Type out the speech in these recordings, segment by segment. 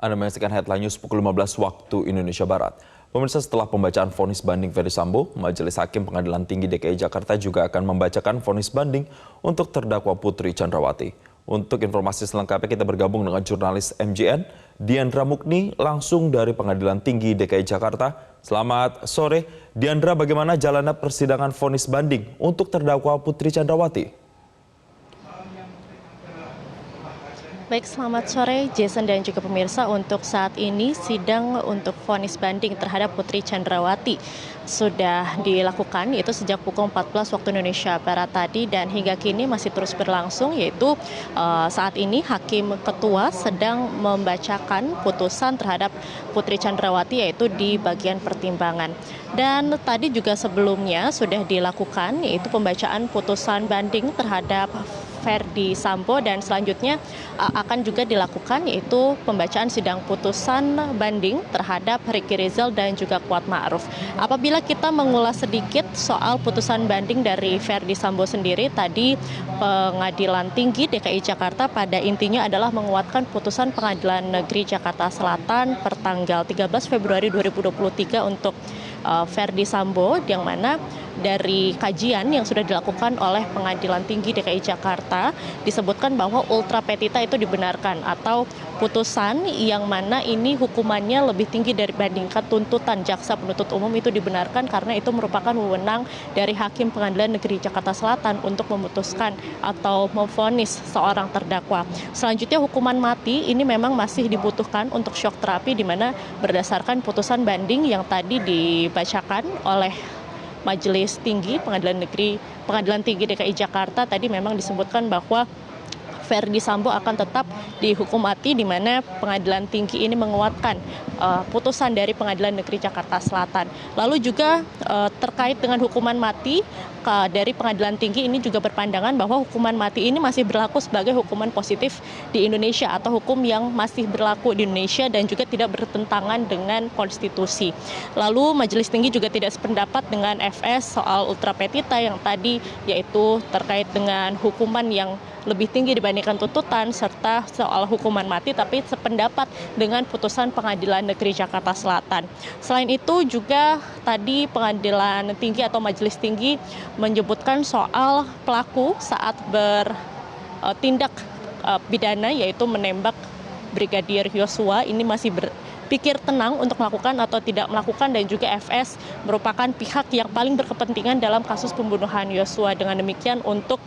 Anda menyaksikan Headline News pukul 15 waktu Indonesia Barat. Pemirsa, setelah pembacaan vonis banding Ferdy Sambo, Majelis Hakim Pengadilan Tinggi DKI Jakarta juga akan membacakan vonis banding untuk terdakwa Putri Chandrawati. Untuk informasi selengkapnya kita bergabung dengan jurnalis MJN, Diandra Mukni, langsung dari Pengadilan Tinggi DKI Jakarta. Selamat sore, Diandra, bagaimana jalannya persidangan vonis banding untuk terdakwa Putri Chandrawati? Baik, selamat sore Jason dan juga pemirsa. Untuk saat ini sidang untuk vonis banding terhadap Putri Chandrawati sudah dilakukan, yaitu sejak pukul 14 waktu Indonesia Barat tadi, dan hingga kini masih terus berlangsung, yaitu saat ini Hakim Ketua sedang membacakan putusan terhadap Putri Chandrawati, yaitu di bagian pertimbangan. Dan tadi juga sebelumnya sudah dilakukan, yaitu pembacaan putusan banding terhadap Ferdy Sambo, dan selanjutnya akan juga dilakukan yaitu pembacaan sidang putusan banding terhadap Ricky Rizal dan juga Kuat Ma'ruf. Apabila kita mengulas sedikit soal putusan banding dari Ferdy Sambo sendiri, tadi Pengadilan Tinggi DKI Jakarta pada intinya adalah menguatkan putusan Pengadilan Negeri Jakarta Selatan pertanggal 13 Februari 2023 untuk Ferdy Sambo, yang mana dari kajian yang sudah dilakukan oleh Pengadilan Tinggi DKI Jakarta disebutkan bahwa ultra petita itu dibenarkan, atau putusan yang mana ini hukumannya lebih tinggi dibandingkan tuntutan jaksa penuntut umum itu dibenarkan karena itu merupakan wewenang dari Hakim Pengadilan Negeri Jakarta Selatan untuk memutuskan atau memvonis seorang terdakwa. Selanjutnya hukuman mati ini memang masih dibutuhkan untuk shock terapi, di mana berdasarkan putusan banding yang tadi dibacakan oleh Majelis Tinggi Pengadilan Tinggi DKI Jakarta, tadi memang disebutkan bahwa Ferdy Sambo akan tetap dihukum mati, di mana Pengadilan Tinggi ini menguatkan putusan dari Pengadilan Negeri Jakarta Selatan. Lalu juga terkait dengan hukuman mati dari Pengadilan Tinggi ini juga berpandangan bahwa hukuman mati ini masih berlaku sebagai hukuman positif di Indonesia, atau hukum yang masih berlaku di Indonesia dan juga tidak bertentangan dengan konstitusi. Lalu Majelis Tinggi juga tidak sependapat dengan FS soal ultra petita yang tadi, yaitu terkait dengan hukuman yang lebih tinggi dibandingkan tuntutan serta soal hukuman mati, tapi sependapat dengan putusan Pengadilan Negeri Jakarta Selatan. Selain itu juga tadi Pengadilan Tinggi atau Majelis Tinggi menyebutkan soal pelaku saat bertindak pidana, yaitu menembak Brigadir Yosua, ini masih berpikir tenang untuk melakukan atau tidak melakukan, dan juga FS merupakan pihak yang paling berkepentingan dalam kasus pembunuhan Yosua. Dengan demikian untuk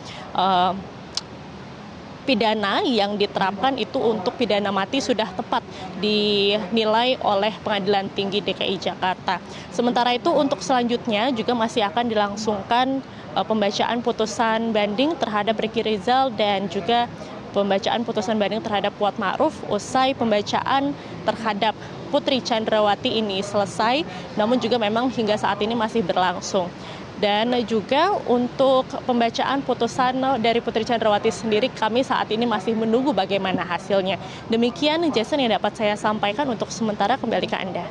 pidana yang diterapkan itu untuk pidana mati sudah tepat dinilai oleh Pengadilan Tinggi DKI Jakarta. Sementara itu untuk selanjutnya juga masih akan dilangsungkan pembacaan putusan banding terhadap Ricky Rizal dan juga pembacaan putusan banding terhadap Kuat Ma'ruf. Usai pembacaan terhadap Putri Chandrawati ini selesai, namun juga memang hingga saat ini masih berlangsung. Dan juga untuk pembacaan putusan dari Putri Chandrawati sendiri, kami saat ini masih menunggu bagaimana hasilnya. Demikian Jason yang dapat saya sampaikan untuk sementara, kembali ke Anda.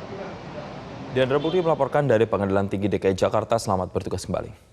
Diandra Mukni melaporkan dari Pengadilan Tinggi DKI Jakarta. Selamat bertugas kembali.